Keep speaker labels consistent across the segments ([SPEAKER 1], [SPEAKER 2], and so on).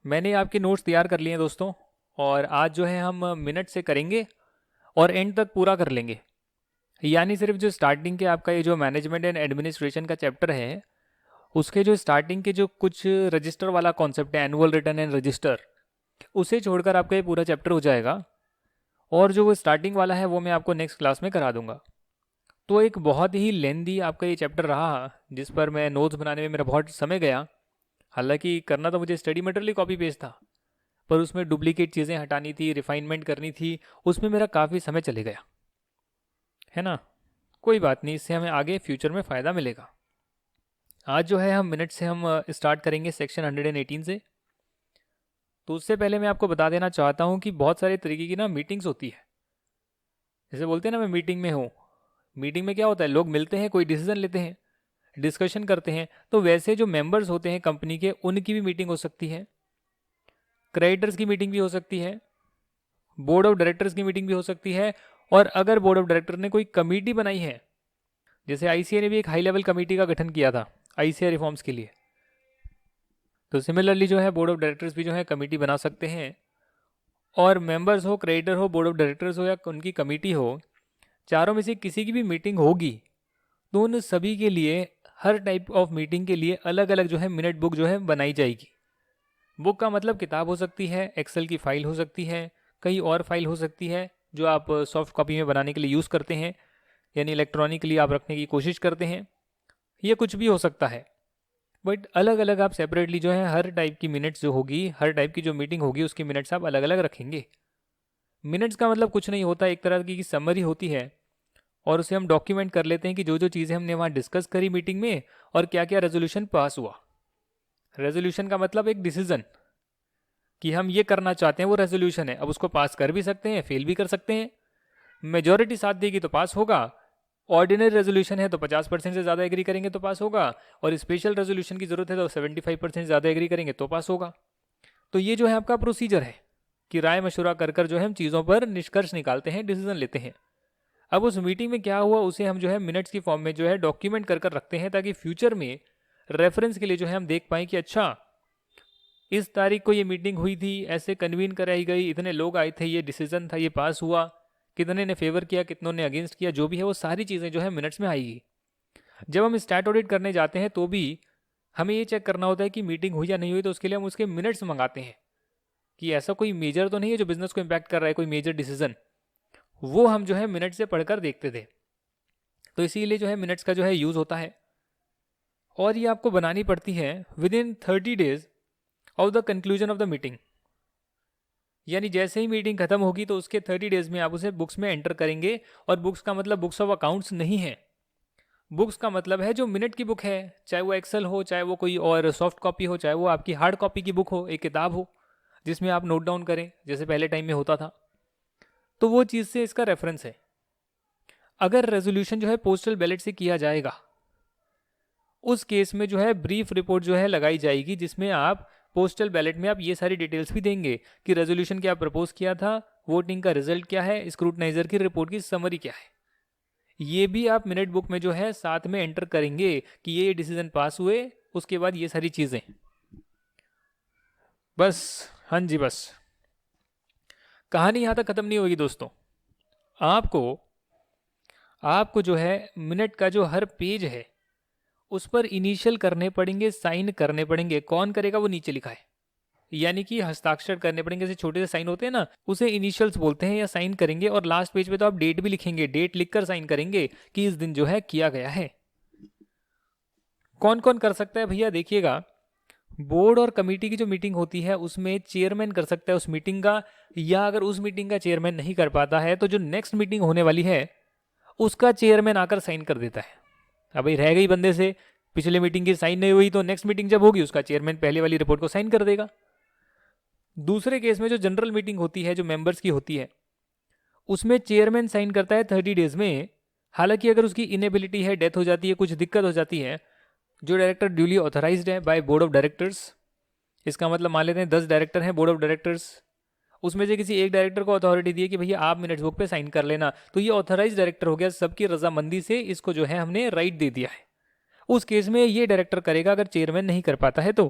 [SPEAKER 1] मैंने आपके नोट्स तैयार कर लिए हैं दोस्तों। और आज जो है हम मिनट से करेंगे और एंड तक पूरा कर लेंगे। यानी सिर्फ जो स्टार्टिंग के आपका ये जो मैनेजमेंट एंड एडमिनिस्ट्रेशन का चैप्टर है, उसके जो स्टार्टिंग के जो कुछ रजिस्टर वाला कॉन्सेप्ट है, एनुअल रिटर्न एंड रजिस्टर, उसे छोड़कर आपका ये पूरा चैप्टर हो जाएगा। और जो वो स्टार्टिंग वाला है वो मैं आपको नेक्स्ट क्लास में करा दूंगा। तो एक बहुत ही लेंदी आपका ये चैप्टर रहा, जिस पर मैं नोट्स बनाने में मेरा बहुत समय गया। हालांकि करना तो मुझे स्टडी मटेरियल ही कॉपी पेस्ट था, पर उसमें डुप्लीकेट चीज़ें हटानी थी, रिफाइनमेंट करनी थी, उसमें मेरा काफ़ी समय चले गया, है ना। कोई बात नहीं, इससे हमें आगे फ्यूचर में फ़ायदा मिलेगा। आज जो है हम मिनट से हम स्टार्ट करेंगे सेक्शन 118 से। तो उससे पहले मैं आपको बता देना चाहता हूँ कि बहुत सारे तरीके की ना मीटिंग्स होती है। जैसे बोलते हैं ना, मैं मीटिंग में हूँ। मीटिंग में क्या होता है, लोग मिलते हैं, कोई डिसीजन लेते हैं, डिस्कशन करते हैं। तो वैसे जो मेंबर्स होते हैं कंपनी के, उनकी भी मीटिंग हो सकती है, क्रेडिटर्स की मीटिंग भी हो सकती है, बोर्ड ऑफ डायरेक्टर्स की मीटिंग भी हो सकती है। और अगर बोर्ड ऑफ डायरेक्टर ने कोई कमेटी बनाई है, जैसे आईसीए ने भी एक हाई लेवल कमेटी का गठन किया था आईसीए रिफॉर्म्स के लिए, तो सिमिलरली जो है बोर्ड ऑफ डायरेक्टर्स भी जो है कमेटी बना सकते हैं। और मेंबर्स हो, क्रेडिटर हो, बोर्ड ऑफ डायरेक्टर्स हो या उनकी कमेटी हो, चारों में से किसी की भी मीटिंग होगी, तो उन सभी के लिए, हर टाइप ऑफ मीटिंग के लिए अलग अलग जो है मिनट बुक जो है बनाई जाएगी। बुक का मतलब किताब हो सकती है, एक्सेल की फाइल हो सकती है, कई और फाइल हो सकती है जो आप सॉफ्ट कॉपी में बनाने के लिए यूज़ करते हैं, यानी इलेक्ट्रॉनिकली आप रखने की कोशिश करते हैं। ये कुछ भी हो सकता है, बट अलग अलग आप सेपरेटली जो है हर टाइप की मिनट्स जो होगी, हर टाइप की जो मीटिंग होगी उसकी मिनट्स आप अलग अलग रखेंगे। मिनट्स का मतलब कुछ नहीं होता, एक तरह की समरी होती है, और उसे हम डॉक्यूमेंट कर लेते हैं कि जो जो चीज़ें हमने वहाँ डिस्कस करी मीटिंग में और क्या क्या रेजोल्यूशन पास हुआ। रेजोल्यूशन का मतलब एक डिसीजन कि हम ये करना चाहते हैं, वो रेजोल्यूशन है। अब उसको पास कर भी सकते हैं, फेल भी कर सकते हैं। मेजॉरिटी साथ देगी तो पास होगा, ऑर्डिनरी रेजोल्यूशन है तो 50% से ज़्यादा एग्री करेंगे तो पास होगा, और स्पेशल रेजोल्यूशन की ज़रूरत है तो 75% ज़्यादा एग्री करेंगे तो पास होगा। तो ये जो है आपका प्रोसीजर है कि राय मशुरा कर कर जो है हम चीज़ों पर निष्कर्ष निकालते हैं, डिसीजन लेते हैं। अब उस मीटिंग में क्या हुआ उसे हम जो है मिनट्स की फॉर्म में जो है डॉक्यूमेंट कर कर रखते हैं, ताकि फ्यूचर में रेफरेंस के लिए जो है हम देख पाएँ कि अच्छा, इस तारीख को ये मीटिंग हुई थी, ऐसे कन्वीन कराई गई, इतने लोग आए थे, ये डिसीजन था, ये पास हुआ, कितने ने फेवर किया, कितनों ने अगेंस्ट किया, जो भी है वो सारी चीज़ें जो है मिनट्स में आएगी। जब हम स्टैट ऑडिट करने जाते हैं तो भी हमें ये चेक करना होता है कि मीटिंग हुई या नहीं हुई, तो उसके लिए हम उसके मिनट्स मंगाते हैं कि ऐसा कोई मेजर तो नहीं है जो बिजनेस को इम्पैक्ट कर रहा है, कोई मेजर डिसीजन, वो हम जो है मिनट से पढ़कर देखते थे। तो इसीलिए जो है मिनट्स का जो है यूज़ होता है। और ये आपको बनानी पड़ती है with in 30 days of the conclusion of the meeting. यानी जैसे ही मीटिंग खत्म होगी तो उसके 30 डेज में आप उसे बुक्स में एंटर करेंगे। और बुक्स का मतलब बुक्स ऑफ अकाउंट्स नहीं है। बुक्स का मतलब है जो मिनट की बुक है, चाहे वो एक्सेल हो, चाहे वो कोई और सॉफ्ट कॉपी हो, चाहे वो आपकी हार्ड कॉपी की बुक हो, एक किताब हो जिसमें आप नोट डाउन करें, जैसे पहले टाइम में होता था। तो वो चीज़ से इसका रेफरेंस है। अगर रेजोल्यूशन जो है पोस्टल बैलेट से किया जाएगा, उस केस में जो है ब्रीफ रिपोर्ट जो है लगाई जाएगी, जिसमें आप पोस्टल बैलेट में आप ये सारी डिटेल्स भी देंगे कि रेजोल्यूशन क्या प्रपोज किया था, वोटिंग का रिजल्ट क्या है, स्क्रूटनाइजर की रिपोर्ट की समरी क्या है। ये भी आप मिनट बुक में जो है साथ में एंटर करेंगे कि ये डिसीजन पास हुए, उसके बाद ये सारी चीज़ें। बस, हाँ जी, बस कहानी यहाँ तक ख़त्म नहीं होगी दोस्तों। आपको आपको जो है मिनट का जो हर पेज है उस पर इनिशियल करने पड़ेंगे, साइन करने पड़ेंगे। कौन करेगा वो नीचे लिखा है, यानी कि हस्ताक्षर करने पड़ेंगे। जैसे छोटे से साइन होते हैं ना, उसे इनिशियल्स बोलते हैं, या साइन करेंगे। और लास्ट पेज पे तो आप डेट भी लिखेंगे, डेट लिखकर साइन करेंगे कि इस दिन जो है किया गया है। कौन कौन कर सकता है भैया, देखिएगा। बोर्ड और कमेटी की जो मीटिंग होती है उसमें चेयरमैन कर सकता है उस मीटिंग का, या अगर उस मीटिंग का चेयरमैन नहीं कर पाता है तो जो नेक्स्ट मीटिंग होने वाली है उसका चेयरमैन आकर साइन कर देता है। अब भाई रह गई बंदे से, पिछले मीटिंग की साइन नहीं हुई, तो नेक्स्ट मीटिंग जब होगी उसका चेयरमैन पहले वाली रिपोर्ट को साइन कर देगा। दूसरे केस में जो जनरल मीटिंग होती है, जो मेंबर्स की होती है, उसमें चेयरमैन साइन करता है 30 डेज में। हालांकि अगर उसकी इनेबिलिटी है, डेथ हो जाती है, कुछ दिक्कत हो जाती है, जो डायरेक्टर ड्यूली ऑथराइज्ड है बाय बोर्ड ऑफ डायरेक्टर्स, इसका मतलब मान लेते हैं 10 डायरेक्टर हैं बोर्ड ऑफ डायरेक्टर्स, उसमें से किसी एक डायरेक्टर को अथॉरिटी दी है कि भैया आप मिनट्स बुक पे साइन कर लेना, तो ये ऑथराइज डायरेक्टर हो गया, सबकी रजामंदी से इसको जो है हमने राइट दे दिया है। उस केस में ये डायरेक्टर करेगा अगर चेयरमैन नहीं कर पाता है तो।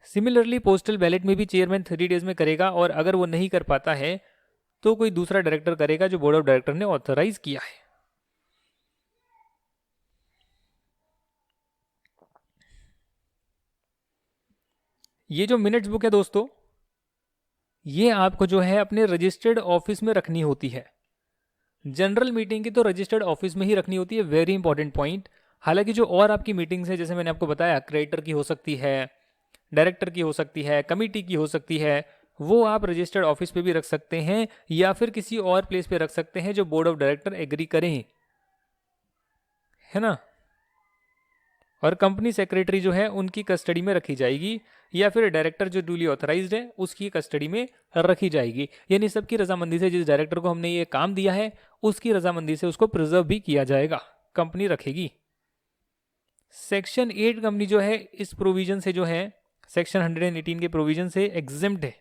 [SPEAKER 1] सिमिलरली पोस्टल बैलेट में भी चेयरमैन 30 डेज में करेगा, और अगर वो नहीं कर पाता है तो कोई दूसरा डायरेक्टर करेगा जो बोर्ड ऑफ डायरेक्टर ने ऑथराइज किया है। ये जो मिनट्स बुक है दोस्तों, ये आपको जो है अपने रजिस्टर्ड ऑफिस में रखनी होती है। जनरल मीटिंग की तो रजिस्टर्ड ऑफिस में ही रखनी होती है, वेरी इंपॉर्टेंट पॉइंट। हालांकि जो और आपकी मीटिंग्स है, जैसे मैंने आपको बताया, क्रिएटर की हो सकती है, डायरेक्टर की हो सकती है, कमिटी की हो सकती है, वो आप रजिस्टर्ड ऑफिस पे भी रख सकते हैं या फिर किसी और प्लेस पे रख सकते हैं जो बोर्ड ऑफ डायरेक्टर एग्री करें, है ना। और कंपनी सेक्रेटरी जो है उनकी कस्टडी में रखी जाएगी, या फिर डायरेक्टर जो ड्यूली ऑथराइज्ड है उसकी कस्टडी में रखी जाएगी। यानी सबकी रजामंदी से, जिस डायरेक्टर को हमने ये काम दिया है उसकी रजामंदी से उसको प्रिजर्व भी किया जाएगा, कंपनी रखेगी। सेक्शन 8 कंपनी जो है इस प्रोविजन से जो है, सेक्शन 118 के प्रोविजन से एग्जेम्प्ट है,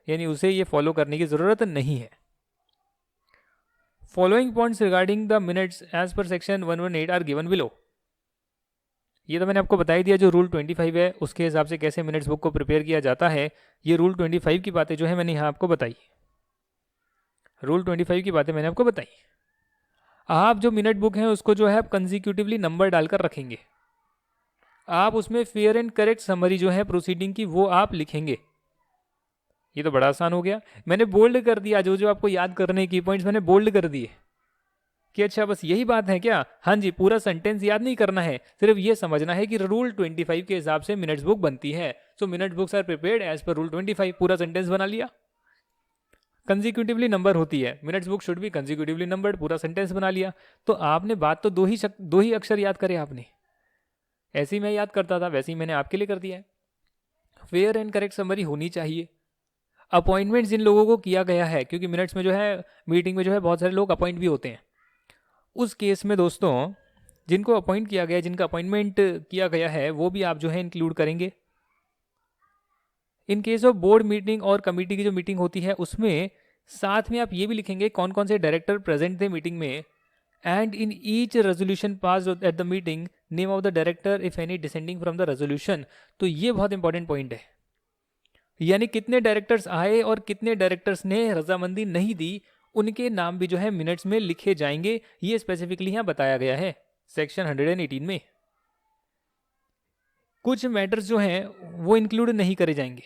[SPEAKER 1] यानी उसे ये फॉलो करने की जरूरत नहीं है। Following points regarding the minutes as per section 118 are given below. ये तो मैंने आपको बता ही दिया, जो रूल 25 है उसके हिसाब से कैसे मिनट्स बुक को प्रिपेयर किया जाता है। ये रूल 25 की बातें जो है मैंने यहाँ आपको बताई, रूल 25 की बातें मैंने आपको बताई। आप जो मिनट बुक है उसको जो है आप कंसिक्यूटिवली नंबर डालकर रखेंगे। आप उसमें फेयर एंड करेक्ट समरी जो है प्रोसीडिंग की वो आप लिखेंगे। ये तो बड़ा आसान हो गया, मैंने बोल्ड कर दिया, जो जो आपको याद करने की पॉइंट्स मैंने बोल्ड कर दिए कि अच्छा बस यही बात है क्या। हाँ जी, पूरा सेंटेंस याद नहीं करना है, सिर्फ ये समझना है कि रूल 25 के हिसाब से मिनट्स बुक बनती है। So minute books are prepared as per rule 25, पूरा सेंटेंस बना लिया। कंसिक्यूटिवली नंबर होती है, minutes book should be consecutively numbered, पूरा सेंटेंस बना लिया। तो आपने बात तो दो ही अक्षर याद करे आपने। ऐसे ही मैं याद करता था, वैसे ही मैंने आपके लिए कर दिया है। फेयर एंड करेक्ट समरी होनी चाहिए। अपॉइंटमेंट जिन लोगों को किया गया है, क्योंकि मिनट्स में जो है, मीटिंग में जो है बहुत सारे लोग अपॉइंट भी होते हैं, उस केस में दोस्तों जिनको अपॉइंट किया गया है, जिनका अपॉइंटमेंट किया गया है, वो भी आप जो है इंक्लूड करेंगे। In case of board meeting और कमेटी की जो मीटिंग होती है उसमें साथ में आप ये भी लिखेंगे कौन कौन से डायरेक्टर प्रेजेंट थे मीटिंग में, and in each resolution pass at the meeting name of the director if any descending from the resolution. तो ये बहुत इंपॉर्टेंट पॉइंट है, यानी कितने डायरेक्टर्स आए और कितने डायरेक्टर्स ने रजामंदी नहीं दी, उनके नाम भी जो है मिनट्स में लिखे जाएंगे। ये स्पेसिफिकली यहां बताया गया है सेक्शन 118 में। कुछ मैटर्स जो हैं वो इंक्लूड नहीं करे जाएंगे,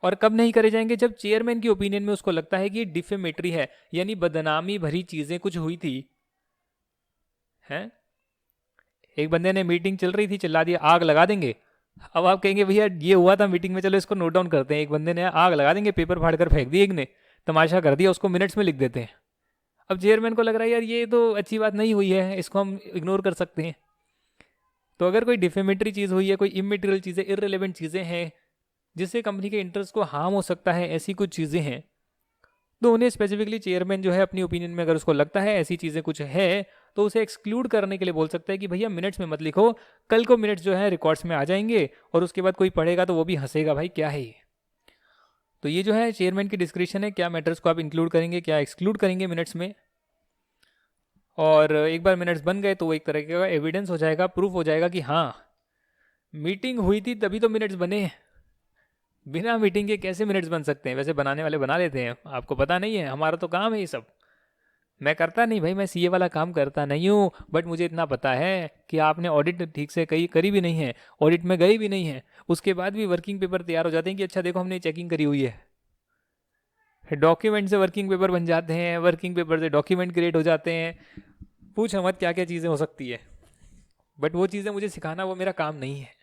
[SPEAKER 1] और कब नहीं करे जाएंगे, जब चेयरमैन की ओपिनियन में उसको लगता है कि डिफेमेटरी है, यानी बदनामी भरी चीजें कुछ हुई थी। हैं, एक बंदे ने मीटिंग चल रही थी चिल्ला दिया, आग लगा देंगे। अब आप कहेंगे भैया ये हुआ था मीटिंग में, चलो इसको नोट डाउन करते हैं। एक बंदे ने आग लगा देंगे, पेपर फाड़ कर फेंक दिया, एक ने तमाशा कर दिया, उसको मिनट्स में लिख देते हैं। अब चेयरमैन को लग रहा है यार ये तो अच्छी बात नहीं हुई है, इसको हम इग्नोर कर सकते हैं। तो अगर कोई डिफेमेटरी चीज़ हुई है, कोई इमेटीरियल चीज़ें, इररिलेवेंट चीज़ें हैं जिससे कंपनी के इंटरेस्ट को हार्म हो सकता है, ऐसी कुछ चीज़ें हैं, तो उन्हें स्पेसिफिकली चेयरमैन जो है अपनी ओपिनियन में अगर उसको लगता है ऐसी चीज़ें कुछ है, तो उसे एक्सक्लूड करने के लिए बोल सकता है कि भैया मिनट्स में मत लिखो, कल को मिनट्स जो है रिकॉर्ड्स में आ जाएंगे, और उसके बाद कोई पढ़ेगा तो वो भी हंसेगा, भाई क्या है ये। तो ये जो है चेयरमैन की डिस्क्रिप्शन है, क्या मैटर्स को आप इंक्लूड करेंगे, क्या एक्सक्लूड करेंगे मिनट्स में। और एक बार मिनट्स बन गए तो वो एक तरह का एविडेंस हो जाएगा, प्रूफ हो जाएगा कि हाँ मीटिंग हुई थी तभी तो मिनट्स बने, बिना मीटिंग के कैसे मिनट्स बन सकते हैं। वैसे बनाने वाले बना लेते हैं, आपको पता नहीं है, हमारा तो काम है ये सब। मैं करता नहीं भाई, मैं सीए वाला काम करता नहीं हूँ, बट मुझे इतना पता है कि आपने ऑडिट ठीक से करी भी नहीं है, ऑडिट में गए भी नहीं है, उसके बाद भी वर्किंग पेपर तैयार हो जाते हैं कि अच्छा देखो हमने चेकिंग करी हुई है। डॉक्यूमेंट से वर्किंग पेपर बन जाते हैं, वर्किंग पेपर से डॉक्यूमेंट क्रिएट हो जाते हैं, पूछ मत क्या क्या चीज़ें हो सकती है। बट वो चीज़ें मुझे सिखाना वो मेरा काम नहीं है।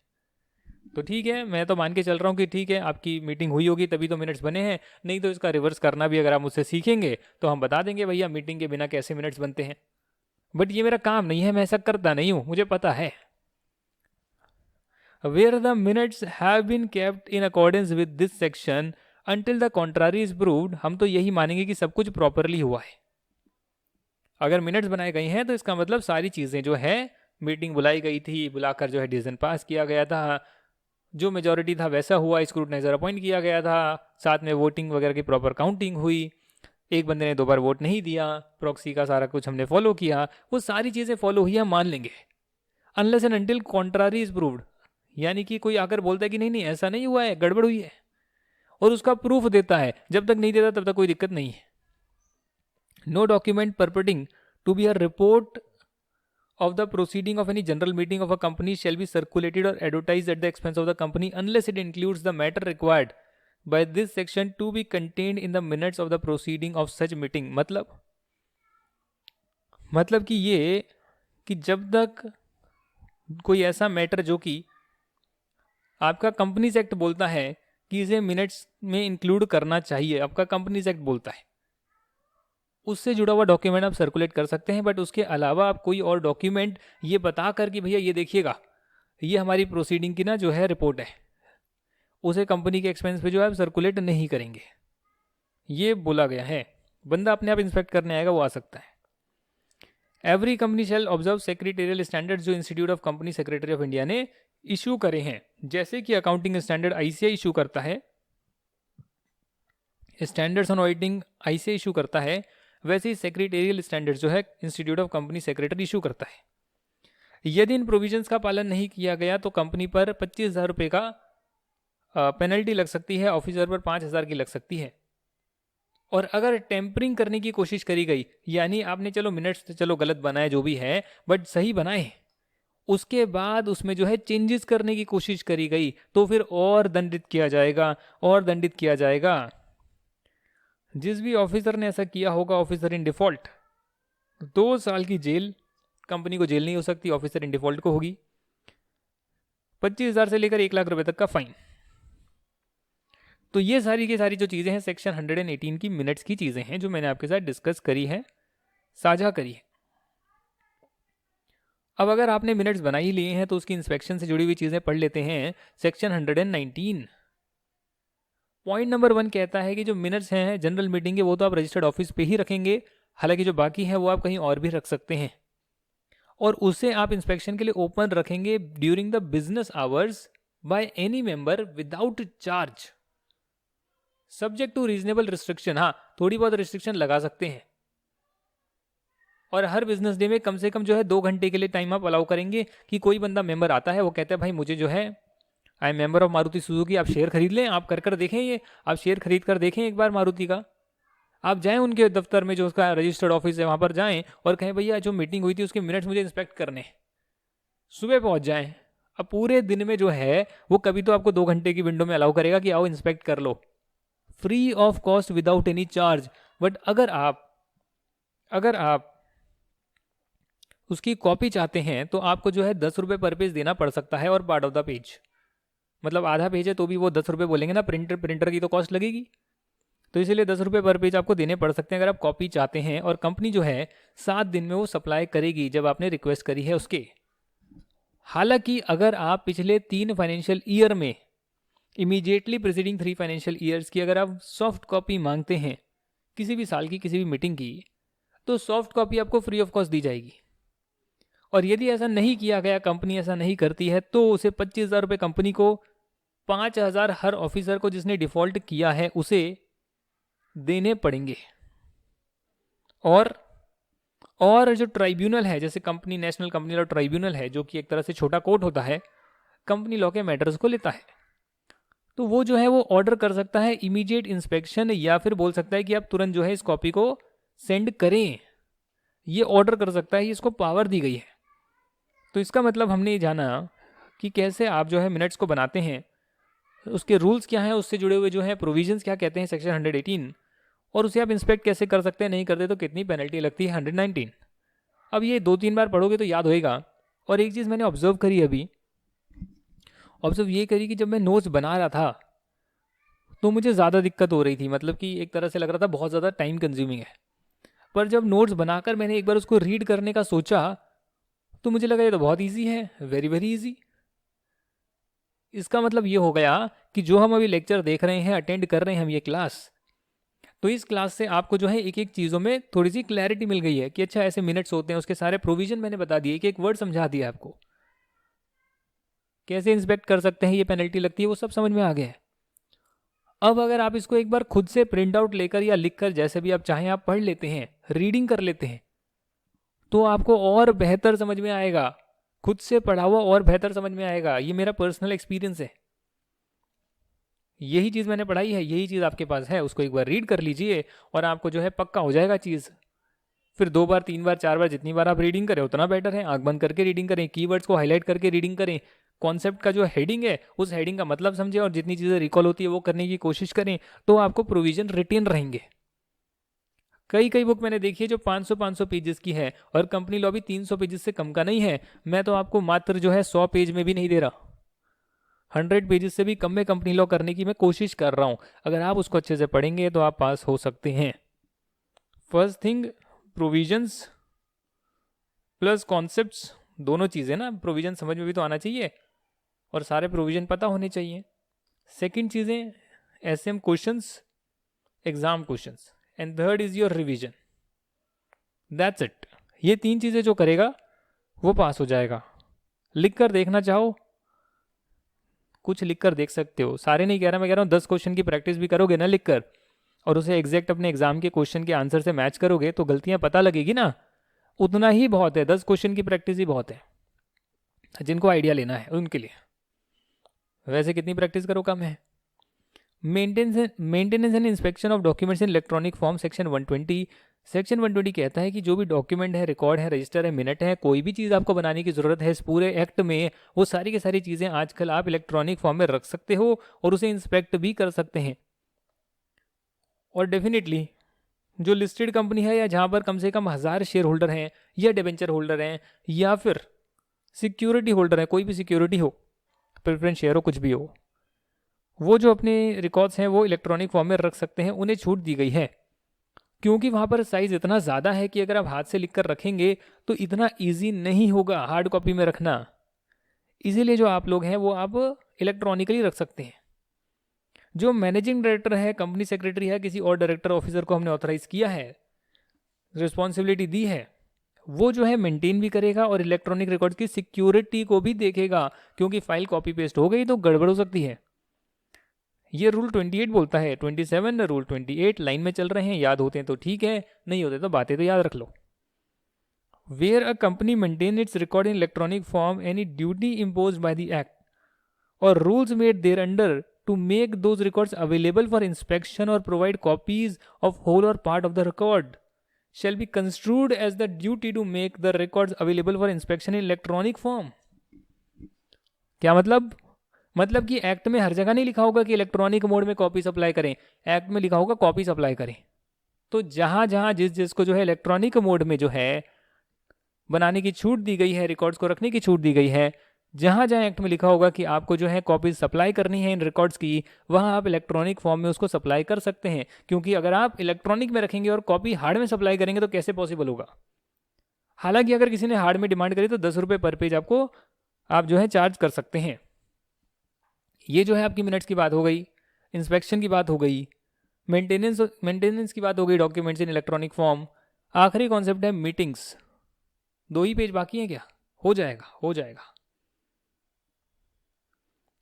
[SPEAKER 1] तो ठीक है, मैं तो मान के चल रहा हूँ कि ठीक है आपकी मीटिंग हुई होगी तभी तो मिनट्स बने हैं, नहीं तो इसका रिवर्स करना भी अगर आप मुझसे सीखेंगे तो हम बता देंगे भैया मीटिंग के बिना कैसे मिनट्स बनते हैं। बट ये मेरा काम नहीं है, मैं ऐसा करता नहीं हूँ, मुझे पता है। Where the minutes have been kept in accordance with this section until the contrary is proved, हम तो यही मानेंगे कि सब कुछ प्रॉपरली हुआ है। अगर मिनट्स बनाए गए हैं तो इसका मतलब सारी चीज़ें जो है, मीटिंग बुलाई गई थी, बुलाकर जो है डिसीजन पास किया गया था, जो मेजॉरिटी था वैसा हुआ, स्क्रूटनाइजर अपॉइंट किया गया था, साथ में वोटिंग वगैरह की प्रॉपर काउंटिंग हुई, एक बंदे ने 2 बार वोट नहीं दिया, प्रॉक्सी का सारा कुछ हमने फॉलो किया, वो सारी चीज़ें फॉलो हुई हम मान लेंगे। Unless and until contrary is proved, यानी कि कोई आकर बोलता है कि नहीं नहीं ऐसा नहीं हुआ है, गड़बड़ हुई है, और उसका प्रूफ देता है, जब तक नहीं देता तब तक कोई दिक्कत नहीं है। No document purporting to be a report of the proceeding of any general meeting of a company shall be circulated or advertised at the expense of the company unless it includes the matter required by this section to be contained in the minutes of the proceeding of such meeting। मतलब कि ये कि जब तक कोई ऐसा matter जो कि आपका कंपनीज एक्ट बोलता है कि इसे मिनट्स में इंक्लूड करना चाहिए, आपका कंपनीज एक्ट बोलता है, उससे जुड़ा हुआ डॉक्यूमेंट आप सर्कुलेट कर सकते हैं। बट उसके अलावा आप कोई और डॉक्यूमेंट ये बता कर कि भैया ये देखिएगा ये हमारी प्रोसीडिंग की ना जो है रिपोर्ट है, उसे कंपनी के एक्सपेंस पे जो है आप सर्कुलेट नहीं करेंगे, ये बोला गया है। बंदा अपने आप इंस्पेक्ट करने आएगा, वो आ सकता है। Every company shall observe secretarial standards जो institute of company secretary of India ने इशू करे हैं, जैसे कि अकाउंटिंग स्टैंडर्ड आईसीआई इशू करता है, standards on auditing ICI issue करता है, वैसे ही सेक्रेटेरियल स्टैंडर्ड जो है institute of company secretary issue करता है। यदि इन प्रोविजंस का पालन नहीं किया गया तो कंपनी पर 25,000 रुपये का पेनल्टी लग सकती है, ऑफिसर पर 5,000 की लग सकती है। और अगर टेम्परिंग करने की कोशिश करी गई, यानी आपने चलो मिनट्स तो चलो गलत बनाए जो भी है बट सही बनाए, उसके बाद उसमें जो है चेंजेस करने की कोशिश करी गई तो फिर और दंडित किया जाएगा, और दंडित किया जाएगा। जिस भी ऑफिसर ने ऐसा किया होगा, ऑफिसर इन डिफॉल्ट, 2 साल की जेल, कंपनी को जेल नहीं हो सकती, ऑफिसर इन डिफॉल्ट को होगी, 25,000 से लेकर 1 लाख रुपए तक का फाइन। तो ये सारी की सारी जो चीज़ें हैं सेक्शन 118 की मिनट्स की चीज़ें हैं जो मैंने आपके साथ डिस्कस करी है, साझा करी है। अब अगर आपने मिनट्स बना ही लिए हैं तो उसकी इंस्पेक्शन से जुड़ी हुई चीज़ें पढ़ लेते हैं। सेक्शन 119 पॉइंट नंबर 1 कहता है कि जो मिनट्स हैं जनरल मीटिंग के वो तो आप रजिस्टर्ड ऑफिस पे ही रखेंगे, हालांकि जो बाकी है वो आप कहीं और भी रख सकते हैं, और उसे आप इंस्पेक्शन के लिए ओपन रखेंगे during the business hours by any member without charge, subject to reasonable restriction. हाँ, थोड़ी बहुत रिस्ट्रिक्शन लगा सकते हैं, और हर बिजनेस डे में कम से कम जो है 2 घंटे के लिए टाइम आप अलाउ करेंगे कि कोई बंदा मेंबर आता है, वो कहता है भाई मुझे जो है I am member of Maruti Suzuki, आप शेयर खरीद लें, आप कर देखें, ये आप शेयर खरीद कर देखें एक बार मारुति का, आप जाएं उनके दफ्तर में जो उसका रजिस्टर्ड ऑफिस है वहाँ पर जाएं और कहें भैया जो मीटिंग हुई थी उसके मिनट्स मुझे इंस्पेक्ट करने, सुबह पहुँच जाएं। अब पूरे दिन में जो है वो कभी तो आपको 2 घंटे की विंडो में अलाउ करेगा कि आओ इंस्पेक्ट कर लो, free of cost without any charge. But अगर आप उसकी कॉपी चाहते हैं तो आपको जो है 10 रुपये पर पेज देना पड़ सकता है, और पार्ट ऑफ द पेज, मतलब आधा पेज है तो भी वो 10 रुपये बोलेंगे ना, प्रिंटर की तो कॉस्ट लगेगी, तो इसीलिए 10 रुपये पर पेज आपको देने पड़ सकते हैं अगर आप कॉपी चाहते हैं। और कंपनी जो है 7 दिन में वो सप्लाई करेगी जब आपने रिक्वेस्ट करी है उसके। हालांकि अगर आप पिछले 3 फाइनेंशियल ईयर में इमीडिएटली प्रीसीडिंग 3 फाइनेंशियल ईयर्स की अगर आप सॉफ्ट कॉपी मांगते हैं किसी भी साल की किसी भी मीटिंग की, तो सॉफ्ट कॉपी आपको फ्री ऑफ कॉस्ट दी जाएगी। और यदि ऐसा नहीं किया गया, कंपनी ऐसा नहीं करती है, तो उसे 25,000 रुपये कंपनी को, 5,000 हर ऑफिसर को जिसने डिफॉल्ट किया है उसे देने पड़ेंगे। और जो ट्राइब्यूनल है, जैसे company national company law tribunal है जो कि एक तरह से छोटा कोर्ट होता है, कंपनी लॉ के मैटर्स को लेता है, तो वो जो है वो ऑर्डर कर सकता है इमीडिएट इंस्पेक्शन, या फिर बोल सकता है कि आप तुरंत जो है इस कॉपी को सेंड करें, ये ऑर्डर कर सकता है, इसको पावर दी गई है। तो इसका मतलब हमने ये जाना कि कैसे आप जो है मिनट्स को बनाते हैं, उसके रूल्स क्या हैं, उससे जुड़े हुए जो है प्रोविजंस क्या कहते हैं सेक्शन 118, और उसे आप इंस्पेक्ट कैसे कर सकते हैं, नहीं करते तो कितनी पेनल्टी लगती है 119। अब ये 2-3 बार पढ़ोगे तो याद होएगा। और एक चीज़ मैंने ऑब्जर्व करी ये करी कि जब मैं नोट्स बना रहा था तो मुझे ज़्यादा दिक्कत हो रही थी, मतलब कि एक तरह से लग रहा था बहुत ज़्यादा टाइम कंज्यूमिंग है। पर जब नोट्स बनाकर मैंने एक बार उसको रीड करने का सोचा तो मुझे लगा ये तो बहुत ईजी है, वेरी वेरी ईजी। इसका मतलब ये हो गया कि जो हम अभी लेक्चर देख रहे हैं, अटेंड कर रहे हैं हम ये क्लास, तो इस क्लास से आपको जो है एक एक चीज़ों में थोड़ी सी क्लैरिटी मिल गई है कि अच्छा ऐसे मिनट्स होते हैं, उसके सारे प्रोविजन मैंने बता दिए, एक वर्ड समझा दिया आपको, कैसे इंस्पेक्ट कर सकते हैं, ये पेनल्टी लगती है, वो सब समझ में आ गया है। अब अगर आप इसको एक बार खुद से प्रिंट आउट लेकर या लिखकर जैसे भी आप चाहें आप पढ़ लेते हैं, रीडिंग कर लेते हैं, तो आपको और बेहतर समझ में आएगा। खुद से पढ़ा हुआ और बेहतर समझ में आएगा। ये मेरा पर्सनल एक्सपीरियंस है, यही चीज़ मैंने पढ़ाई है, यही चीज़ आपके पास है, उसको एक बार रीड कर लीजिए और आपको जो है पक्का हो जाएगा चीज़। फिर 2 बार 3 बार 4 बार जितनी बार आप रीडिंग करें उतना बेटर है। आंख बंद करके रीडिंग करें, कीवर्ड्स को हाईलाइट करके रीडिंग करें, कॉन्सेप्ट का जो हेडिंग है उस हेडिंग का मतलब समझें और जितनी चीज़ें रिकॉल होती है वो करने की कोशिश करें, तो आपको प्रोविजन रिटेन रहेंगे। कई बुक मैंने देखी है जो 500 पेजेस की है और कंपनी लॉ भी 300 पेजेस से कम का नहीं है। मैं तो आपको मात्र जो है 100 पेज में भी नहीं दे रहा, 100 पेजेस से भी कम में कंपनी लॉ करने की मैं कोशिश कर रहा हूँ। अगर आप उसको अच्छे से पढ़ेंगे तो आप पास हो सकते हैं। First thing, provisions plus concepts, दोनों चीज़ें ना, प्रोविजन समझ में भी तो आना चाहिए और सारे प्रोविजन पता होने चाहिए। सेकंड चीज़ें S M questions, exam questions, and third is your revision. That's it. ये 3 चीज़ें जो करेगा वो पास हो जाएगा। लिख कर देखना चाहो कुछ लिख कर देख सकते हो, सारे नहीं कह रहा, मैं कह रहा हूँ 10 क्वेश्चन की प्रैक्टिस भी करोगे ना लिख कर और उसे एग्जैक्ट अपने एग्जाम के क्वेश्चन के आंसर से मैच करोगे तो गलतियां पता लगेगी ना, उतना ही बहुत है। 10 क्वेश्चन की प्रैक्टिस ही बहुत है जिनको आइडिया लेना है उनके लिए। वैसे कितनी प्रैक्टिस करो कम है। Maintenance and inspection of documents in electronic form, section 120। Section 120 कहता है कि जो भी डॉक्यूमेंट है, रिकॉर्ड है, रजिस्टर है, मिनट है, कोई भी चीज़ आपको बनाने की ज़रूरत है इस पूरे एक्ट में, वो सारी की सारी चीज़ें आजकल आप इलेक्ट्रॉनिक फॉर्म में रख सकते हो और उसे इंस्पेक्ट भी कर सकते हैं। और डेफिनेटली जो लिस्टेड कंपनी है या जहाँ पर कम से कम 1000 शेयर होल्डर हैं या डिबेंचर होल्डर हैं या फिर सिक्योरिटी होल्डर है, कोई भी सिक्योरिटी हो, प्रेफरेंस शेयर हो, कुछ भी हो, वो जो अपने रिकॉर्ड्स हैं वो इलेक्ट्रॉनिक फॉर्म में रख सकते हैं। उन्हें छूट दी गई है क्योंकि वहाँ पर साइज़ इतना ज़्यादा है कि अगर आप हाथ से लिख कर रखेंगे तो इतना ईजी नहीं होगा हार्ड कॉपी में रखना। इसीलिए जो आप लोग हैं वो आप इलेक्ट्रॉनिकली रख सकते हैं। जो मैनेजिंग डायरेक्टर है, कंपनी सेक्रेटरी है, किसी और डायरेक्टर ऑफिसर को हमने ऑथराइज किया है, रिस्पॉन्सिबिलिटी दी है, वो जो है मेंटेन भी करेगा और इलेक्ट्रॉनिक रिकॉर्ड की सिक्योरिटी को भी देखेगा, क्योंकि फाइल कॉपी पेस्ट हो गई तो गड़बड़ हो सकती है। ये रूल 28 बोलता है, 27 रूल 28 लाइन में चल रहे हैं, याद होते हैं तो ठीक है, नहीं होते तो बातें तो याद रख लो। Where a company maintain its record in electronic form, any duty impose by the act और rules made thereunder to make those records available for inspection or provide copies of whole or part of the record shall be construed as the duty to make the records available for inspection in electronic form। क्या मतलब कि act में हर जगह नहीं लिखा होगा कि electronic mode में कॉपी सप्लाई करें, एक्ट में लिखा होगा कॉपी सप्लाई करें। तो जहां जहां जिसको जो है इलेक्ट्रॉनिक मोड में जो है बनाने की छूट दी गई है, रिकॉर्ड्स को रखने की छूट दी गई है, जहां जहां एक्ट में लिखा होगा कि आपको जो है कॉपी सप्लाई करनी है इन रिकॉर्ड्स की, वहां आप इलेक्ट्रॉनिक फॉर्म में उसको सप्लाई कर सकते हैं। क्योंकि अगर आप इलेक्ट्रॉनिक में रखेंगे और कॉपी हार्ड में सप्लाई करेंगे तो कैसे पॉसिबल होगा। हालांकि अगर किसी ने हार्ड में डिमांड करी तो 10 रुपये पर पेज आपको आप जो है चार्ज कर सकते हैं। ये जो है आपकी मिनट्स की बात हो गई, इंस्पेक्शन की बात हो गई, मेंटेनेंस की बात हो गई, डॉक्यूमेंट्स इन इलेक्ट्रॉनिक फॉर्म। आखिरी कॉन्सेप्ट है मीटिंग्स। 2 ही पेज बाकी हैं क्या?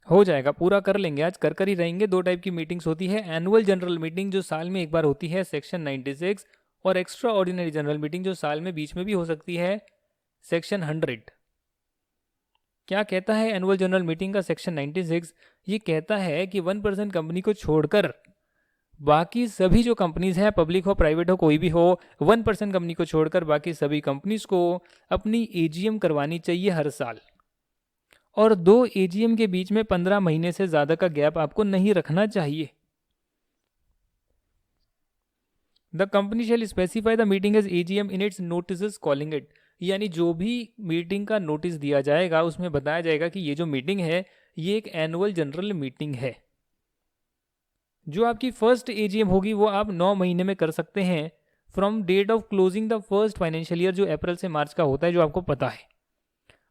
[SPEAKER 1] हो जाएगा, पूरा कर लेंगे आज, कर ही रहेंगे। 2 टाइप की मीटिंग्स होती है, एनुअल जनरल मीटिंग जो साल में एक बार होती है सेक्शन 96, और एक्स्ट्रा ऑर्डिनरी जनरल मीटिंग जो साल में बीच में भी हो सकती है सेक्शन 100। क्या कहता है एनुअल जनरल मीटिंग का सेक्शन 96? ये कहता है कि 1% कंपनी को छोड़कर बाकी सभी जो कंपनीज हैं, पब्लिक हो प्राइवेट हो कोई भी हो, 1% कंपनी को छोड़कर बाकी सभी कंपनीज को अपनी एजीएम करवानी चाहिए हर साल, और 2 एजीएम के बीच में 15 महीने से ज़्यादा का गैप आपको नहीं रखना चाहिए। The company shall specify the meeting as AGM in its notice calling it. यानी जो भी मीटिंग का नोटिस दिया जाएगा उसमें बताया जाएगा कि ये जो मीटिंग है ये एक एनुअल जनरल मीटिंग है। जो आपकी फर्स्ट एजीएम होगी वो आप 9 महीने में कर सकते हैं from date of closing the first financial year, जो अप्रैल से मार्च का होता है, जो आपको पता है।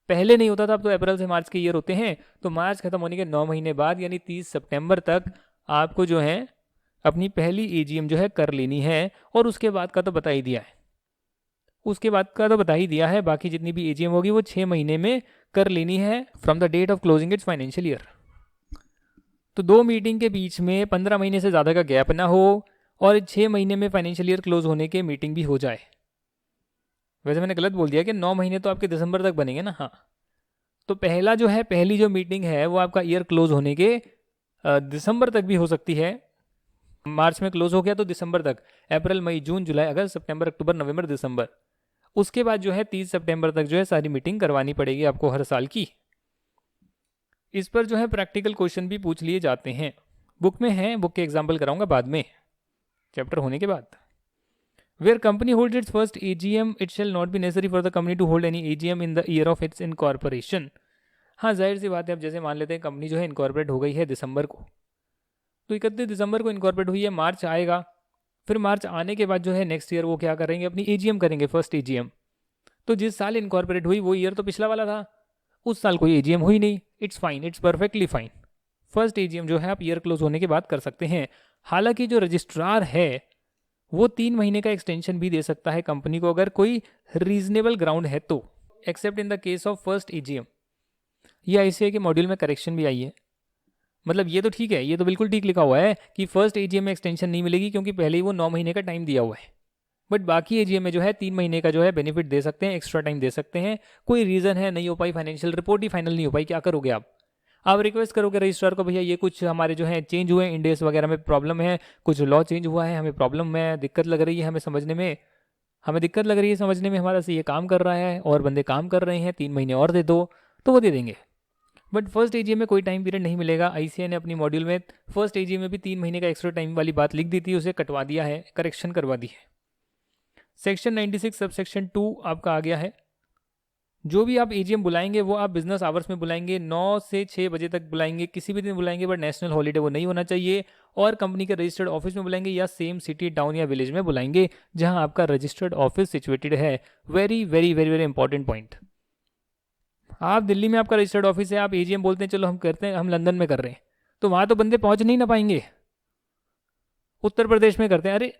[SPEAKER 1] पहले नहीं होता था, अब तो अप्रैल से मार्च के ईयर होते हैं, तो मार्च खत्म होने के 9 महीने बाद यानी 30 सितंबर तक आपको जो है अपनी पहली एजीएम जो है कर लेनी है। और उसके बाद का तो बता ही दिया है, बाकी जितनी भी एजीएम होगी वो 6 महीने में कर लेनी है from the date of closing its financial year. तो 2 मीटिंग के बीच में 15 महीने से ज़्यादा का गैप ना हो और 6 महीने में फाइनेंशियल ईयर क्लोज होने के मीटिंग भी हो जाए। वैसे मैंने गलत बोल दिया कि 9 महीने तो आपके दिसंबर तक बनेंगे ना, हाँ तो पहली जो मीटिंग है वो आपका ईयर क्लोज होने के दिसंबर तक भी हो सकती है। मार्च में क्लोज हो गया तो दिसंबर तक, अप्रैल मई जून जुलाई अगस्त सितंबर अक्टूबर नवंबर दिसंबर, उसके बाद जो है 30 सितंबर तक जो है सारी मीटिंग करवानी पड़ेगी आपको हर साल की। इस पर जो है प्रैक्टिकल क्वेश्चन भी पूछ लिए जाते हैं, बुक में है, बुक के एग्जाम्पल कराऊंगा बाद में चैप्टर होने के बाद। Where company hold its first AGM it shall not be necessary for the company to hold any AGM in the year of its incorporation. हाँ, जाहिर सी बात है, अब जैसे मान लेते हैं कंपनी जो है इनकॉर्पोरेट हो गई है दिसंबर को, तो 31 दिसंबर को इनकॉर्पोरेट हुई है, मार्च आएगा, फिर मार्च आने के बाद जो है नेक्स्ट ईयर वो क्या करेंगे, अपनी एजीएम करेंगे, फर्स्ट एजीएम। तो जिस साल इनकॉर्पोरेट हुई वो ईयर तो पिछला वाला था, उस साल कोई एजीएम हुई नहीं, it's fine, it's perfectly fine. First AGM जो है आप ईयर क्लोज होने के बाद कर सकते हैं। हालांकि जो रजिस्ट्रार है वो 3 महीने का एक्सटेंशन भी दे सकता है कंपनी को अगर कोई रीजनेबल ग्राउंड है तो, accept in the case of first AGM. ये ऐसे है कि मॉड्यूल में करेक्शन भी आई है, मतलब ये तो ठीक है, ये तो बिल्कुल ठीक लिखा हुआ है कि फर्स्ट एजीएम में एक्सटेंशन नहीं मिलेगी क्योंकि पहले ही वो 9 महीने का टाइम दिया हुआ है, बट बाकी एजीएम में जो है 3 महीने का जो है बेनिफिट दे सकते हैं, एक्स्ट्रा टाइम दे सकते हैं। कोई रीज़न है नहीं हो पाई, फाइनेंशियल रिपोर्ट ही फाइनल नहीं हो पाई, क्या करोगे आप रिक्वेस्ट करोगे रजिस्ट्रार को, भैया ये कुछ हमारे जो है चेंज हुए, इंडेस वगैरह में प्रॉब्लम है, कुछ लॉ चेंज हुआ है, हमें प्रॉब्लम है, दिक्कत लग रही है हमें समझने में, हमारा से ये काम कर रहा है और बंदे काम कर रहे हैं, 3 महीने और दे दो, तो वो दे देंगे। बट फर्स्ट एजीएम में कोई टाइम पीरियड नहीं मिलेगा। आईसीए ने अपनी मॉड्यूल में फर्स्ट एजीएम में भी 3 महीने का एक्स्ट्रा टाइम वाली बात लिख दी थी, उसे कटवा दिया है, करेक्शन करवा दी है। सेक्शन 96 सब सेक्शन 2 आपका आ गया है। जो भी आप एजीएम बुलाएंगे वो आप बिजनेस आवर्स में बुलाएंगे, 9 से 6 बजे तक बुलाएंगे, किसी भी दिन बुलाएंगे, बट नेशनल हॉलीडे वो नहीं होना चाहिए, और कंपनी के रजिस्टर्ड ऑफिस में बुलाएंगे या सेम सिटी टाउन या विलेज में बुलाएंगे जहां आपका रजिस्टर्ड ऑफिस सिचुएटेड है। Very very very very important point. आप दिल्ली में आपका रजिस्टर्ड ऑफिस है, आप एजीएम बोलते हैं चलो हम करते हैं, हम लंदन में कर रहे हैं, तो वहां तो बंदे पहुंच नहीं ना पाएंगे। उत्तर प्रदेश में करते हैं, अरे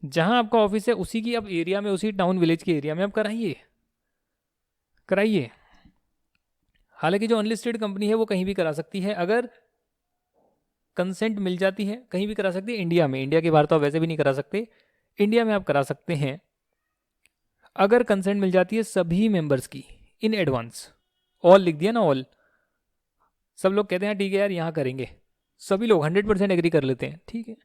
[SPEAKER 1] जहां आपका ऑफिस है उसी की आप एरिया में, उसी टाउन विलेज के एरिया में आप कराइए। हालांकि जो अनलिस्टेड कंपनी है वो कहीं भी करा सकती है, अगर कंसेंट मिल जाती है कहीं भी करा सकती है। इंडिया के बाहर तो आप वैसे भी नहीं करा सकते, इंडिया में आप करा सकते हैं अगर कंसेंट मिल जाती है सभी मेंबर्स की इन एडवांस। ऑल लिख दिया ना, ऑल, सब लोग कहते हैं ठीक है यार यहाँ करेंगे, सभी लोग 100% एग्री कर लेते हैं, ठीक है।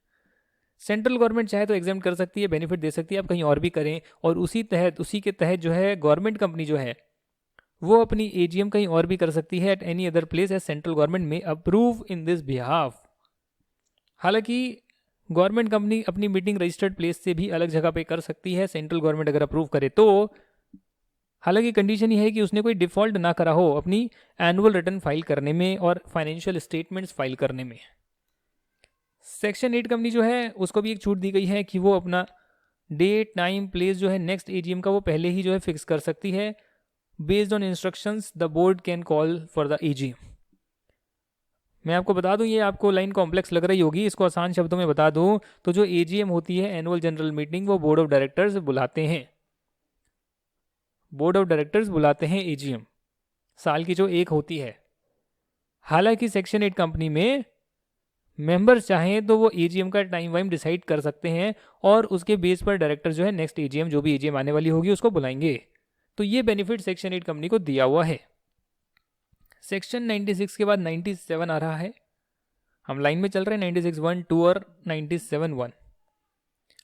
[SPEAKER 1] सेंट्रल गवर्नमेंट चाहे तो एग्जाम कर सकती है, बेनिफिट दे सकती है, आप कहीं और भी करें, और उसी के तहत जो है गवर्नमेंट कंपनी जो है वो अपनी एजीएम कहीं और भी कर सकती है at any other place as central government may approve in this behalf. हालांकि गवर्नमेंट कंपनी अपनी मीटिंग रजिस्टर्ड प्लेस से भी अलग जगह पे कर सकती है, सेंट्रल गवर्नमेंट अगर अप्रूव करे तो। हालांकि कंडीशन ये है कि उसने कोई डिफॉल्ट ना करा हो अपनी एनुअल रिटर्न फाइल करने में और फाइनेंशियल स्टेटमेंट्स फाइल करने में। सेक्शन 8 कंपनी जो है उसको भी एक छूट दी गई है कि वो अपना डेट टाइम प्लेस जो है नेक्स्ट एजीएम का वो पहले ही जो है फिक्स कर सकती है, based on instructions the board can call for the AGM. मैं आपको बता दूं, ये आपको लाइन कॉम्प्लेक्स लग रही होगी, इसको आसान शब्दों में बता दूं तो जो एजीएम होती है एनुअल जनरल मीटिंग, वो बोर्ड ऑफ डायरेक्टर्स बुलाते हैं, एजीएम साल की जो एक होती है। हालांकि सेक्शन 8 कंपनी में मेंबर्स चाहें तो वो एजीएम का टाइम वाइम डिसाइड कर सकते हैं और उसके बेस पर डायरेक्टर जो है नेक्स्ट एजीएम, जो भी एजीएम आने वाली होगी, उसको बुलाएंगे। तो ये बेनिफिट सेक्शन 8 कंपनी को दिया हुआ है। सेक्शन 96 के बाद 97 आ रहा है, हम लाइन में चल रहे हैं, 96(1), 2 और 97(1).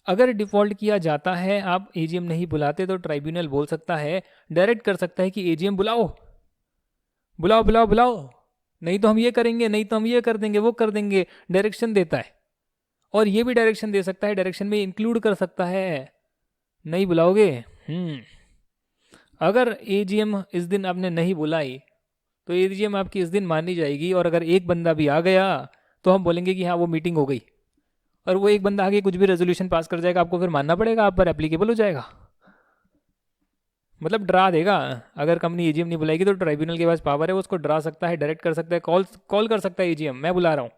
[SPEAKER 1] अगर डिफॉल्ट किया जाता है, आप एजीएम नहीं बुलाते, तो ट्राइब्यूनल बोल सकता है, डायरेक्ट कर सकता है कि एजीएम बुलाओ, नहीं तो हम ये करेंगे, नहीं तो हम ये कर देंगे, वो कर देंगे, डायरेक्शन देता है। और ये भी डायरेक्शन दे सकता है, डायरेक्शन में इंक्लूड कर सकता है, नहीं बुलाओगे, अगर एजीएम इस दिन आपने नहीं बुलाई तो एजीएम आपकी इस दिन मानी जाएगी, और अगर एक बंदा भी आ गया तो हम बोलेंगे कि हाँ वो मीटिंग हो गई, और वो एक बंदा आगे कुछ भी रेजोल्यूशन पास कर जाएगा, आपको फिर मानना पड़ेगा, आप पर एप्लीकेबल हो जाएगा, मतलब डरा देगा। अगर कंपनी एजीएम नहीं बुलाएगी तो ट्राइब्यूनल के पास पावर है, वो उसको डरा सकता है, डायरेक्ट कर सकता है, कॉल कर सकता है एजीएम, मैं बुला रहा हूँ,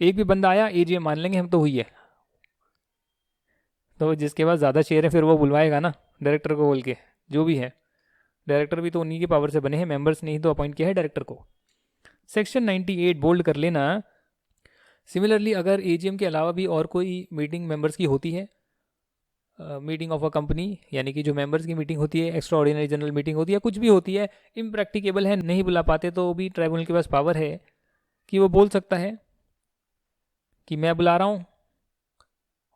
[SPEAKER 1] एक भी बंदा आया एजीएम मान लेंगे हम तो हुई है। तो जिसके पास ज़्यादा शेयर है फिर वो बुलवाएगा ना डायरेक्टर को बोल के, जो भी है, डायरेक्टर भी तो उन्हीं की पावर से बने हैं, मेंबर्स ने ही तो अपॉइंट किया है डायरेक्टर को। सेक्शन 98 बोल्ड कर लेना। सिमिलरली अगर एजीएम के अलावा भी और कोई मीटिंग मेंबर्स की होती है, मीटिंग ऑफ अ कंपनी, यानी कि जो मेंबर्स की मीटिंग होती है, एक्स्ट्रा ऑर्डिनरी जनरल मीटिंग होती है, कुछ भी होती है, इम्प्रैक्टिकेबल है, नहीं बुला पाते, तो भी ट्राइब्यूनल के पास पावर है कि वो बोल सकता है कि मैं बुला रहा हूँ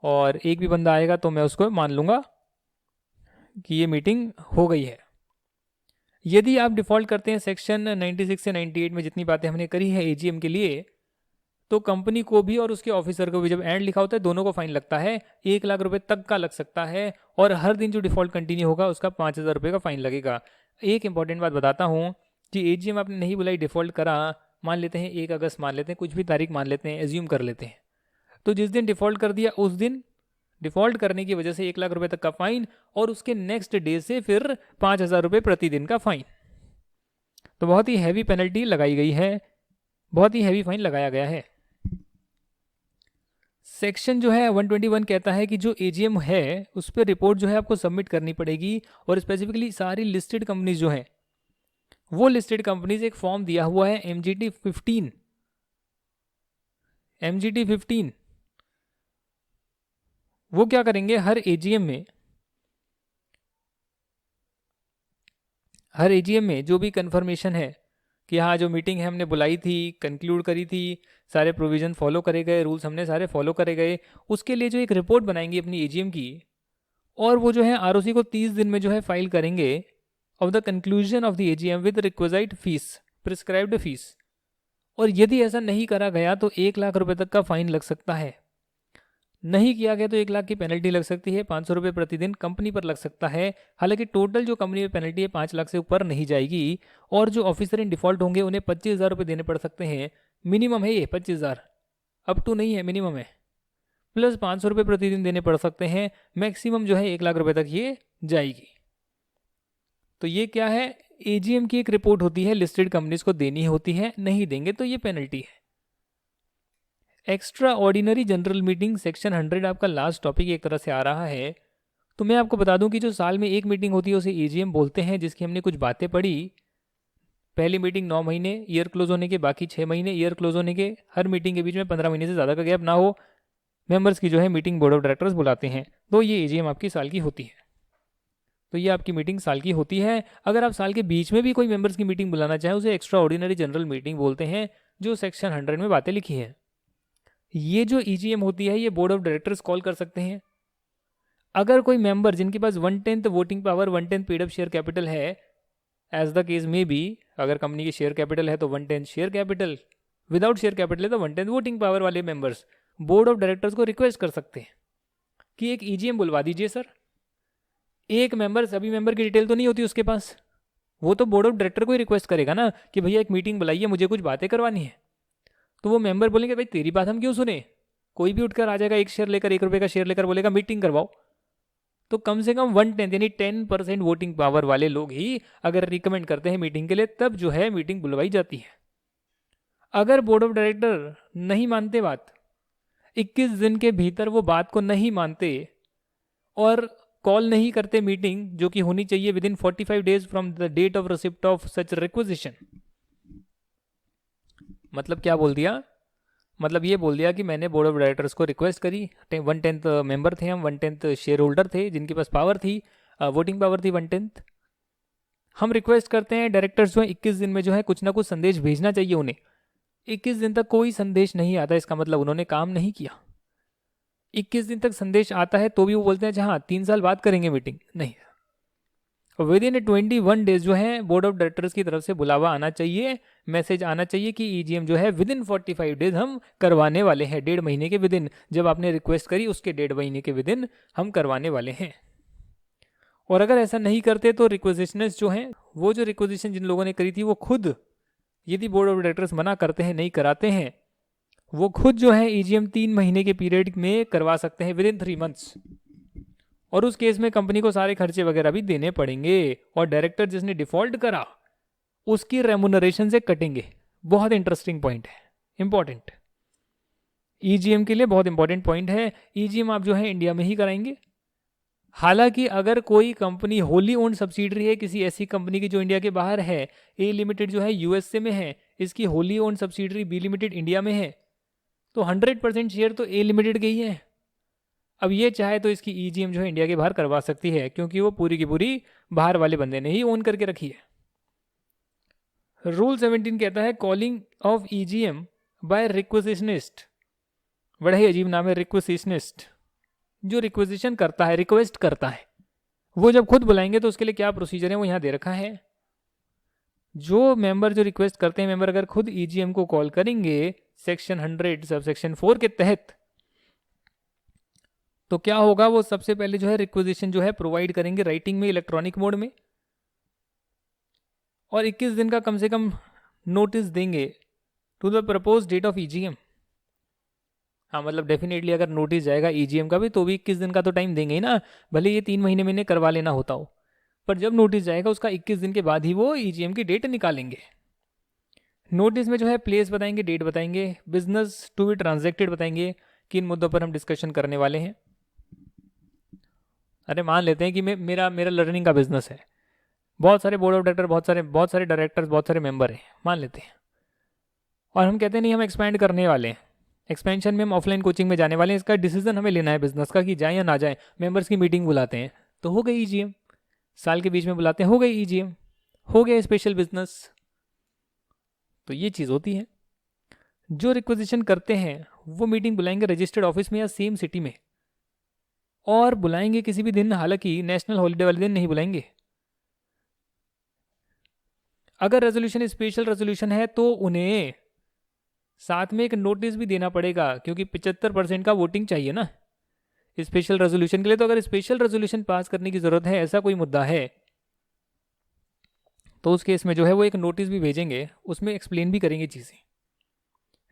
[SPEAKER 1] और एक भी बंदा आएगा तो मैं उसको मान लूँगा कि ये मीटिंग हो गई है। यदि आप डिफ़ॉल्ट करते हैं सेक्शन 96 से 98 में जितनी बातें हमने करी है एजीएम के लिए, तो कंपनी को भी और उसके ऑफिसर को भी, जब एंड लिखा होता है, दोनों को फाइन लगता है, 1 लाख रुपए तक का लग सकता है, और हर दिन जो डिफ़ॉल्ट कंटिन्यू होगा उसका 5,000 रुपये का फाइन लगेगा। एक इंपॉर्टेंट बात बताता हूँ कि एजीएम आपने नहीं बुलाई, डिफ़ॉल्ट करा, मान लेते हैं 1 अगस्त मान लेते हैं, कुछ भी तारीख मान लेते हैं, एज्यूम कर लेते हैं, तो जिस दिन डिफ़ॉल्ट कर दिया उस दिन डिफ़ॉल्ट करने की वजह से 1 लाख रुपए तक का फाइन, और उसके नेक्स्ट डे से फिर 5,000 रुपये प्रतिदिन का फाइन। तो बहुत ही हैवी पेनल्टी लगाई गई है, बहुत ही हैवी फाइन लगाया गया है। सेक्शन जो है 121 कहता है कि जो एजीएम है उस पर रिपोर्ट जो है आपको सबमिट करनी पड़ेगी, और स्पेसिफिकली सारी लिस्टेड कंपनीज जो हैं, वो लिस्टेड कंपनीज एक फॉर्म दिया हुआ है MGT 15, MGT 15, वो क्या करेंगे, हर एजीएम में जो भी कंफर्मेशन है कि हाँ जो मीटिंग है हमने बुलाई थी, कंक्लूड करी थी, सारे प्रोविज़न फॉलो करे गए, रूल्स हमने सारे फॉलो करे गए, उसके लिए जो एक रिपोर्ट बनाएंगे अपनी एजीएम की, और वो जो है आरओसी को 30 दिन में जो है फाइल करेंगे of the conclusion of the AGM with requisite fees, prescribed fees. और यदि ऐसा नहीं करा गया तो 1 लाख रुपए तक का फाइन लग सकता है, नहीं किया गया तो 1 लाख की पेनल्टी लग सकती है, 500 रुपये प्रतिदिन कंपनी पर लग सकता है। हालांकि टोटल जो कंपनी में पेनल्टी है 5 लाख से ऊपर नहीं जाएगी, और जो ऑफिसर इन डिफॉल्ट होंगे उन्हें 25,000 रुपये देने पड़ सकते हैं। मिनिमम है ये 25,000, अप टू नहीं है, मिनिमम है, प्लस 500 रुपये प्रतिदिन देने पड़ सकते हैं, मैक्सिमम जो है 1 लाख रुपये तक ये जाएगी। तो ये क्या है, एजीएम की एक रिपोर्ट होती है, लिस्टेड कंपनीज को देनी होती है, नहीं देंगे तो ये पेनल्टी है। Extra ordinary general meeting section 100 आपका लास्ट टॉपिक एक तरह से आ रहा है। तो मैं आपको बता दूं कि जो साल में एक मीटिंग होती है उसे एजीएम बोलते हैं, जिसकी हमने कुछ बातें पढ़ी। पहली मीटिंग 9 महीने ईयर क्लोज होने के, बाकी 6 महीने ईयर क्लोज होने के, हर मीटिंग के बीच में 15 महीने से ज़्यादा का गैप ना हो, मेंबर्स की जो है मीटिंग बोर्ड ऑफ डायरेक्टर्स बुलाते हैं, तो ये एजीएम आपकी साल की होती है। तो ये आपकी मीटिंग साल की होती है। अगर आप साल के बीच में भी कोई मेंबर्स की मीटिंग बुलाना चाहें उसे एक्स्ट्रा ऑर्डिनरी जनरल मीटिंग बोलते हैं, जो सेक्शन 100 में बातें लिखी हैं। ये जो ईजीएम होती है ये बोर्ड ऑफ डायरेक्टर्स कॉल कर सकते हैं। अगर कोई मेंबर जिनके पास 1/10 voting power, 1/10 paid up share capital है, एज द केस में बी, अगर कंपनी की शेयर कैपिटल है तो 1/10 share capital, without share capital है तो 1/10 वोटिंग पावर वाले मेंबर्स बोर्ड ऑफ डायरेक्टर्स को रिक्वेस्ट कर सकते हैं कि एक ईजीएम बुलवा दीजिए सर। एक मेंबर, सभी मेंबर की डिटेल तो नहीं होती उसके पास, वो तो बोर्ड ऑफ डायरेक्टर को ही रिक्वेस्ट करेगा ना कि भैया एक मीटिंग बुलाइए, मुझे कुछ बातें करवानी है। तो वो मेंबर बोलेंगे भाई तेरी बात हम क्यों सुने, कोई भी उठकर आ जाएगा एक शेयर लेकर, 1 रुपये का शेयर लेकर, बोलेगा मीटिंग करवाओ। तो कम से कम 1/10 यानी 10% वोटिंग पावर वाले लोग ही अगर रिकमेंड करते हैं मीटिंग के लिए, तब जो है मीटिंग बुलवाई जाती है। अगर बोर्ड ऑफ डायरेक्टर नहीं मानते बात, 21 दिन के भीतर वो बात को नहीं मानते और कॉल नहीं करते मीटिंग, जो कि होनी चाहिए within 45 days from the date of receipt of such requisition. मतलब क्या बोल दिया, मतलब ये बोल दिया कि मैंने बोर्ड ऑफ डायरेक्टर्स को रिक्वेस्ट करी, 1/10 मेंबर थे हम, 1/10 शेयर होल्डर थे जिनके पास पावर थी, वोटिंग पावर थी 1/10। हम रिक्वेस्ट करते हैं, डायरेक्टर्स जो है 21 दिन में जो है कुछ ना कुछ संदेश भेजना चाहिए उन्हें। 21 दिन तक कोई संदेश नहीं आता, इसका मतलब उन्होंने काम नहीं किया। 21 दिन तक संदेश आता है तो भी वो बोलते हैं हाँ 3 साल बाद करेंगे मीटिंग, नहीं। विद इन 21 डेज जो है बोर्ड ऑफ डायरेक्टर्स की तरफ से बुलावा आना चाहिए, मैसेज आना चाहिए कि ईजीएम जो है विद इन 45 डेज हम करवाने वाले हैं, 1.5 महीने के विद इन, जब आपने रिक्वेस्ट करी उसके 1.5 महीने के विद इन हम करवाने वाले हैं। और अगर ऐसा नहीं करते तो रिक्वेजिशनर्स जो हैं, वो जो रिक्वेजिशन जिन लोगों ने करी थी वो खुद, यदि बोर्ड ऑफ डायरेक्टर्स मना करते हैं, नहीं कराते हैं, वो खुद जो है ईजीएम 3 महीने के पीरियड में करवा सकते हैं, विद इन 3 मंथ्स। और उस केस में कंपनी को सारे खर्चे वगैरह भी देने पड़ेंगे, और डायरेक्टर जिसने डिफॉल्ट करा उसकी रेमुनरेशन से कटेंगे। बहुत इंटरेस्टिंग पॉइंट है, इंपॉर्टेंट, ईजीएम के लिए बहुत इंपॉर्टेंट पॉइंट है। ईजीएम आप जो है इंडिया में ही कराएंगे। हालांकि अगर कोई कंपनी होली ओन्ड सब्सिडरी है किसी ऐसी कंपनी की जो इंडिया के बाहर है, ए लिमिटेड जो है यूएसए में है, इसकी wholly owned subsidiary B limited India में है, तो 100% शेयर तो ए लिमिटेड के ही है। अब ये चाहे तो इसकी ईजीएम जो है इंडिया के बाहर करवा सकती है, क्योंकि वो पूरी की पूरी बाहर वाले बंदे ने ही ओन करके रखी है। रूल 17 कहता है कॉलिंग ऑफ ईजीएम बाय रिक्वेजिशनिस्ट। बड़ा ही अजीब नाम है, रिक्वेजिशनिस्ट। जो रिक्वेजिशन करता है, रिक्वेस्ट करता है, वो जब खुद बुलाएंगे तो उसके लिए क्या प्रोसीजर है वो यहाँ दे रखा है। जो मेंबर जो रिक्वेस्ट करते हैं, मेंबर अगर खुद ईजीएम को कॉल करेंगे सेक्शन 100 सब सेक्शन 4 के तहत, तो क्या होगा, वो सबसे पहले जो है रिक्वेजिशन जो है प्रोवाइड करेंगे राइटिंग में, इलेक्ट्रॉनिक मोड में, और 21 दिन का कम से कम नोटिस देंगे to the propose date of EGM. हाँ, मतलब डेफिनेटली अगर नोटिस जाएगा ईजीएम का भी तो भी 21 दिन का तो टाइम देंगे ही ना, भले ये 3 महीने में करवा लेना होता हो, पर जब नोटिस जाएगा उसका 21 दिन के बाद ही वो ईजीएम की डेट निकालेंगे। नोटिस में जो है प्लेस बताएंगे, डेट बताएंगे, बिजनेस टू बी ट्रांजेक्टेड बताएंगे, किन मुद्दों पर हम डिस्कशन करने वाले हैं। अरे मान लेते हैं कि मेरा लर्निंग का बिजनेस है, बहुत सारे बोर्ड ऑफ डायरेक्टर, बहुत सारे डायरेक्टर्स, बहुत सारे मेंबर हैं, मान लेते हैं, और हम कहते हैं नहीं हम एक्सपैंड करने वाले हैं, एक्सपेंशन में हम ऑफलाइन कोचिंग में जाने वाले हैं, इसका डिसीजन हमें लेना है बिजनेस का कि जाए या ना जाए। मेंबर्स की मीटिंग बुलाते हैं तो हो गई ईजीएम, साल के बीच में बुलाते हैं हो गई ईजीएम, हो गया स्पेशल बिजनेस। तो ये चीज़ होती है। जो रिक्वेजिशन करते हैं वो मीटिंग बुलाएंगे रजिस्टर्ड ऑफिस में या सेम सिटी में, और बुलाएंगे किसी भी दिन, हालांकि नेशनल हॉलीडे वाले दिन नहीं बुलाएंगे। अगर रेजोल्यूशन स्पेशल रेजोल्यूशन है तो उन्हें साथ में एक नोटिस भी देना पड़ेगा, क्योंकि 75% का वोटिंग चाहिए ना स्पेशल रेजोल्यूशन के लिए। तो अगर स्पेशल रेजोल्यूशन पास करने की जरूरत है, ऐसा कोई मुद्दा है, तो उस केस में जो है वो एक नोटिस भी भेजेंगे, उसमें एक्सप्लेन भी करेंगे चीज़ें।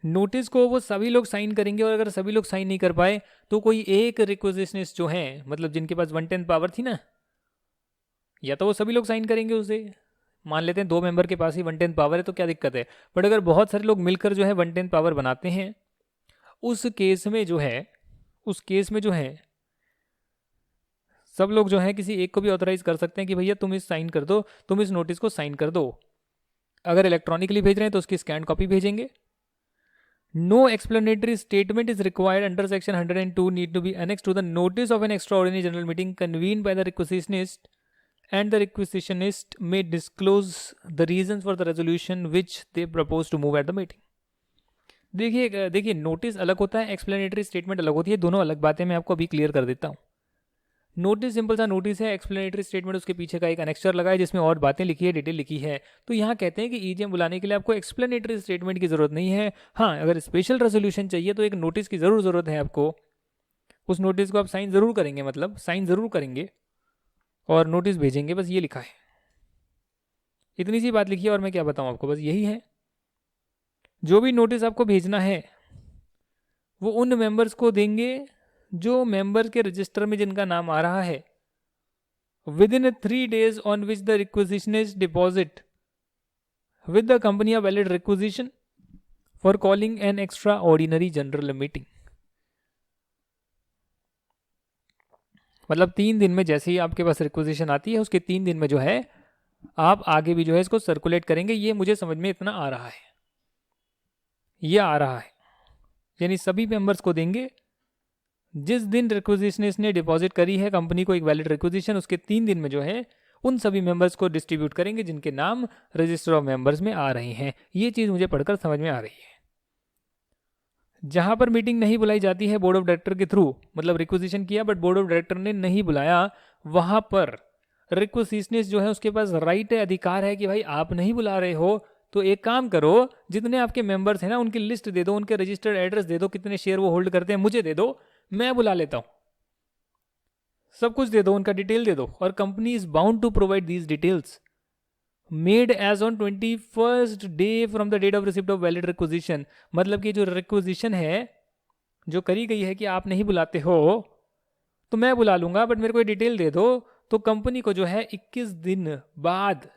[SPEAKER 1] नोटिस को वो सभी लोग साइन करेंगे, और अगर सभी लोग साइन नहीं कर पाए तो कोई एक रिक्वेजिशनिस्ट जो है, मतलब जिनके पास 1/10 पावर थी ना, या तो वो सभी लोग साइन करेंगे उसे। मान लेते हैं 2 मेंबर के पास ही 1/10 पावर है तो क्या दिक्कत है, बट अगर बहुत सारे लोग मिलकर जो है 1/10 पावर बनाते हैं, उस केस में जो है सब लोग जो है किसी एक को भी ऑथराइज कर सकते हैं कि भैया तुम इस साइन कर दो, तुम इस नोटिस को साइन कर दो। अगर इलेक्ट्रॉनिकली भेज रहे हैं तो उसकी स्कैन कॉपी भेजेंगे। No explanatory statement is required under section 102 need to be annex to the notice of an extraordinary general meeting convened by the requisitionist, and the requisitionist may disclose the reasons for the resolution which they propose to move at the meeting। देखिए notice अलग होता है, explanatory statement अलग होती है, दोनों अलग बातें मैं आपको अभी क्लियर कर देता हूँ। नोटिस सिंपल सा नोटिस है, एक्सप्लेनेटरी स्टेटमेंट उसके पीछे का एक अनेक्स्चर लगा है जिसमें और बातें लिखी है, डिटेल लिखी है। तो यहाँ कहते हैं कि ईजीएम बुलाने के लिए आपको एक्सप्लेनेटरी स्टेटमेंट की जरूरत नहीं है। हाँ, अगर स्पेशल रेजोल्यूशन चाहिए तो एक नोटिस की जरूरत है आपको। उस नोटिस को आप साइन जरूर करेंगे, मतलब साइन जरूर करेंगे और नोटिस भेजेंगे, बस ये लिखा है, इतनी सी बात लिखी है। और मैं क्या बताऊं आपको, बस यही है। जो भी नोटिस आपको भेजना है वो उन मेंबर्स को देंगे जो मेंबर्स के रजिस्टर में जिनका नाम आ रहा है, within 3 days on which the requisitionist deposit with the company a valid requisition for calling an extraordinary general meeting. मतलब 3 दिन में जैसे ही आपके पास रिक्वेजिशन आती है, उसके 3 दिन में जो है आप आगे भी जो है इसको सर्कुलेट करेंगे। ये मुझे समझ में इतना आ रहा है, ये आ रहा है, यानी सभी मेंबर्स को देंगे। जिस दिन रिक्वेजिशनिस्ट ने डिपॉजिट करी है कंपनी को एक वैलिड रिक्वेजिशन, उसके 3 दिन में जो है उन सभी मेंबर्स को डिस्ट्रीब्यूट करेंगे जिनके नाम रजिस्टर ऑफ मेंबर्स में आ रहे हैं। ये चीज़ मुझे पढ़कर समझ में आ रही है। जहां पर मीटिंग नहीं बुलाई जाती है बोर्ड ऑफ डायरेक्टर के थ्रू, मतलब रिक्वेजिशन किया बट बोर्ड ऑफ डायरेक्टर ने नहीं बुलाया, वहां पर रिक्वेजिशनिस्ट जो है उसके पास राइट है, अधिकार है कि भाई आप नहीं बुला रहे हो तो एक काम करो, जितने आपके मेंबर्स हैं ना उनकी लिस्ट दे दो, उनके रजिस्टर्ड एड्रेस दे दो, कितने शेयर वो होल्ड करते हैं मुझे दे दो, मैं बुला लेता हूं, सब कुछ दे दो, उनका डिटेल दे दो। और company is bound to provide these details made as on 21st day from the date of receipt of valid requisition. मतलब कि जो रिक्वेजिशन है जो करी गई है कि आप नहीं बुलाते हो तो मैं बुला लूंगा, बट मेरे को डिटेल दे दो, तो कंपनी को जो है 21 दिन बाद,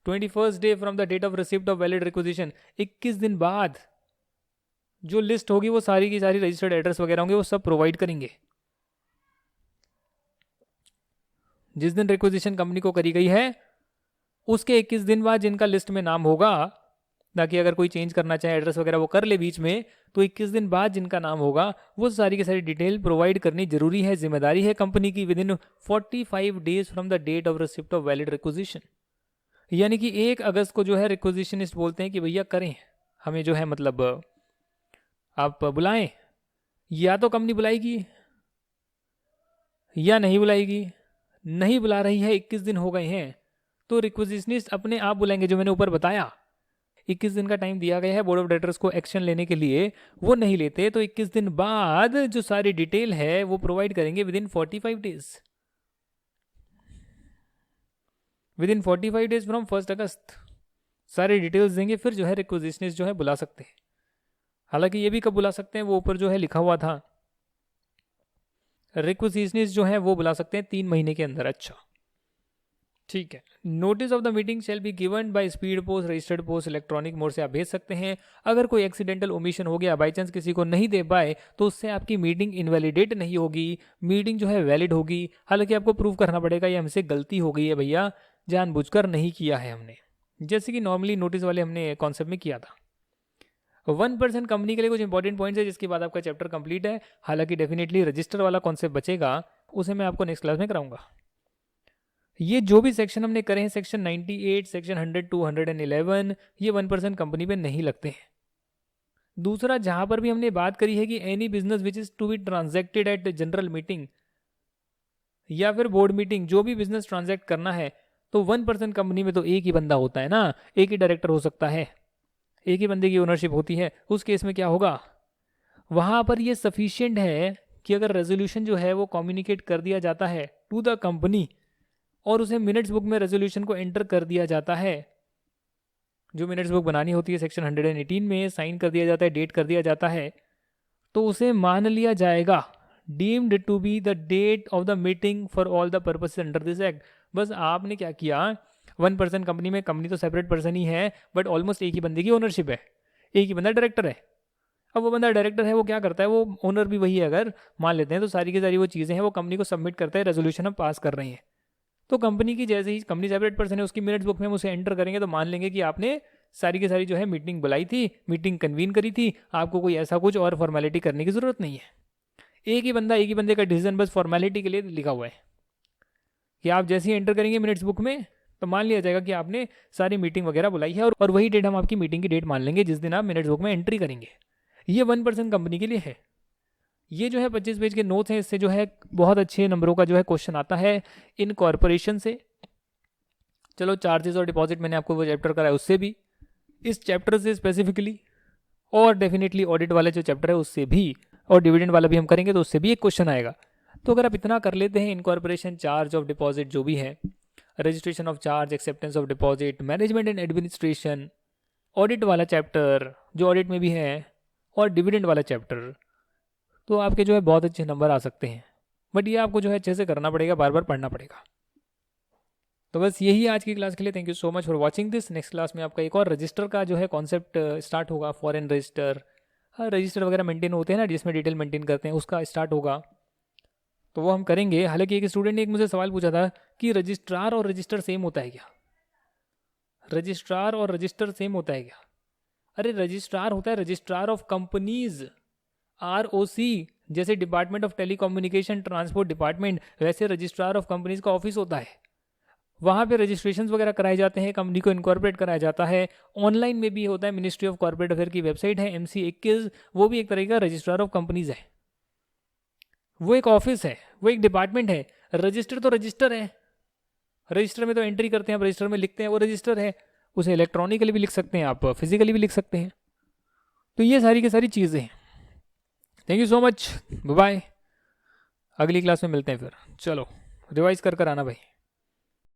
[SPEAKER 1] 21st day from the date of receipt of valid requisition, 21 दिन बाद जो लिस्ट होगी वो सारी की सारी रजिस्टर्ड एड्रेस वगैरह होंगे वो सब प्रोवाइड करेंगे। जिस दिन रिक्वेजिशन कंपनी को करी गई है उसके 21 दिन बाद जिनका लिस्ट में नाम होगा ताकि अगर कोई चेंज करना चाहे एड्रेस वगैरह वो कर ले बीच में, तो 21 दिन बाद जिनका नाम होगा वो सारी की सारी डिटेल प्रोवाइड करनी जरूरी है, जिम्मेदारी है कंपनी की, within 45 days from the date of receipt of valid requisition. यानी कि 1 अगस्त को जो है रिक्वेजिशनिस्ट बोलते हैं कि भैया करें, हमें जो है मतलब आप बुलाएं, या तो कंपनी बुलाएगी या नहीं बुलाएगी। नहीं बुला रही है, 21 दिन हो गए हैं, तो रिक्वेजिशनिस्ट अपने आप बुलाएंगे, जो मैंने ऊपर बताया 21 दिन का टाइम दिया गया है बोर्ड ऑफ डायरेक्टर्स को एक्शन लेने के लिए, वो नहीं लेते तो 21 दिन बाद जो सारी डिटेल है वो प्रोवाइड करेंगे with in 45 days, with in 45 days from 1 अगस्त सारी डिटेल्स देंगे, फिर जो है रिक्वेजिशनिस्ट जो है बुला सकते हैं। हालांकि ये भी कब बुला सकते हैं वो ऊपर जो है लिखा हुआ था, रिक्वेजिशनिस्ट जो है वो बुला सकते हैं 3 महीने के अंदर। अच्छा ठीक है। Notice of the meeting shall be given by speed post, registered post, electronic mode से आप भेज सकते हैं। अगर कोई एक्सीडेंटल ओमिशन हो गया, बाई चांस किसी को नहीं दे पाए, तो उससे आपकी मीटिंग इनवैलिडेट नहीं होगी, मीटिंग जो है वैलिड होगी। हालांकि आपको प्रूव करना पड़ेगा ये हमसे गलती हो गई है भैया, जानबूझकर नहीं किया है हमने, जैसे कि नॉर्मली नोटिस वाले हमने कॉन्सेप्ट में किया था। 1% कंपनी के लिए कुछ इंपॉर्टेंट पॉइंट्स है, जिसके बाद आपका चैप्टर कंप्लीट है। हालांकि डेफिनेटली रजिस्टर वाला कॉन्सेप्ट बचेगा, उसे मैं आपको नेक्स्ट क्लास में कराऊंगा। ये जो भी सेक्शन हमने करे हैं, सेक्शन 98, सेक्शन 100 to 111, ये 1% कंपनी पे नहीं लगते हैं। दूसरा, जहां पर भी हमने बात करी है कि any business which is to be transacted at general meeting या फिर बोर्ड मीटिंग, जो भी बिजनेस ट्रांजैक्ट करना है, तो 1% कंपनी में तो एक ही बंदा होता है ना, एक ही डायरेक्टर हो सकता है, एक ही बंदे की ओनरशिप होती है। उस केस में क्या होगा, वहां पर ये सफिशिएंट है कि अगर रेजोल्यूशन जो है वो कम्युनिकेट कर दिया जाता है टू द कंपनी और उसे मिनट्स बुक में रेजोल्यूशन को एंटर कर दिया जाता है, जो मिनट्स बुक बनानी होती है सेक्शन 118 में साइन कर दिया जाता है, डेट कर दिया जाता है, तो उसे मान लिया जाएगा deemed to be the date of the meeting for all the purposes under this act. बस आपने क्या किया, 1% कंपनी में, कंपनी तो सेपरेट पर्सन ही है, बट ऑलमोस्ट एक ही बंदे की ओनरशिप है, एक ही बंदा डायरेक्टर है। अब वो बंदा डायरेक्टर है, वो क्या करता है, वो ओनर भी वही है अगर मान लेते हैं, तो सारी की सारी वो चीज़ें हैं वो कंपनी को सबमिट करता है, रेजोल्यूशन हम पास कर रहे हैं, तो कंपनी की जैसे ही कंपनी सेपरेट पर्सन है उसकी मिनट्स बुक में हम उसे एंटर करेंगे, तो मान लेंगे कि आपने सारी की सारी जो है मीटिंग बुलाई थी, मीटिंग कन्वीन करी थी, आपको कोई ऐसा कुछ और फॉर्मेलिटी करने की जरूरत नहीं है। एक ही बंदे का डिसीजन बस फॉर्मेलिटी के लिए लिखा हुआ है कि आप जैसे ही एंटर करेंगे मिनट्स बुक में, तो मान लिया जाएगा कि आपने सारी मीटिंग वगैरह बुलाई है, और वही डेट हम आपकी मीटिंग की डेट मान लेंगे जिस दिन आप मिनट्स बुक में एंट्री करेंगे। ये 1% कंपनी के लिए है। ये जो है 25 पेज के नोट्स हैं, इससे जो है बहुत अच्छे नंबरों का जो है क्वेश्चन आता है इन कॉर्पोरेशन से। चलो, चार्जेस और डिपॉजिट मैंने आपको वो चैप्टर कराया उससे भी, इस चैप्टर से स्पेसिफिकली, और डेफिनेटली ऑडिट वाले जो चैप्टर है उससे भी, और डिविडेंड वाला भी हम करेंगे तो उससे भी एक क्वेश्चन आएगा। तो अगर आप इतना कर लेते हैं, इनकॉर्पोरेशन, चार्ज ऑफ डिपॉजिट जो भी है, registration of charge, acceptance of deposit, management and administration, audit वाला चैप्टर जो ऑडिट में भी है, और डिविडेंड वाला चैप्टर, तो आपके जो है बहुत अच्छे नंबर आ सकते हैं। बट ये आपको जो है अच्छे से करना पड़ेगा, बार बार पढ़ना पड़ेगा। तो बस यही आज की क्लास के लिए। Thank you so much for watching this. Next class में आपका एक और रजिस्टर का जो है कॉन्सेप्ट स्टार्ट होगा, फॉरेन रजिस्टर, हाँ रजिस्टर वगैरह मेंटेन होते हैं ना जिसमें डिटेल मेंटेन करते हैं, उसका स्टार्ट होगा, तो वो हम करेंगे। हालांकि एक स्टूडेंट ने एक मुझे सवाल पूछा था कि रजिस्ट्रार और रजिस्टर सेम होता है क्या, रजिस्ट्रार और रजिस्टर सेम होता है क्या? अरे रजिस्ट्रार होता है रजिस्ट्रार ऑफ कंपनीज, ROC, जैसे department of telecommunication transport department, वैसे रजिस्ट्रार ऑफ कंपनीज का ऑफिस होता है, वहाँ पे रजिस्ट्रेशन वगैरह कराए जाते हैं, कंपनी को इनकॉर्पोरेट कराया जाता है। ऑनलाइन में भी होता है, मिनिस्ट्री ऑफ कॉर्पोरेट अफेयर की वेबसाइट है MC21, वो भी एक तरह का रजिस्ट्रार ऑफ कंपनीज है, वो एक ऑफिस है, वो एक डिपार्टमेंट है। रजिस्टर तो रजिस्टर है, रजिस्टर में तो एंट्री करते हैं, आप रजिस्टर में लिखते हैं, वो रजिस्टर है, उसे इलेक्ट्रॉनिकली भी लिख सकते हैं, आप फिजिकली भी लिख सकते हैं। तो ये सारी की सारी चीज़ें हैं। Thank you so much, bye, अगली क्लास में मिलते हैं फिर। चलो रिवाइज कर आना भाई।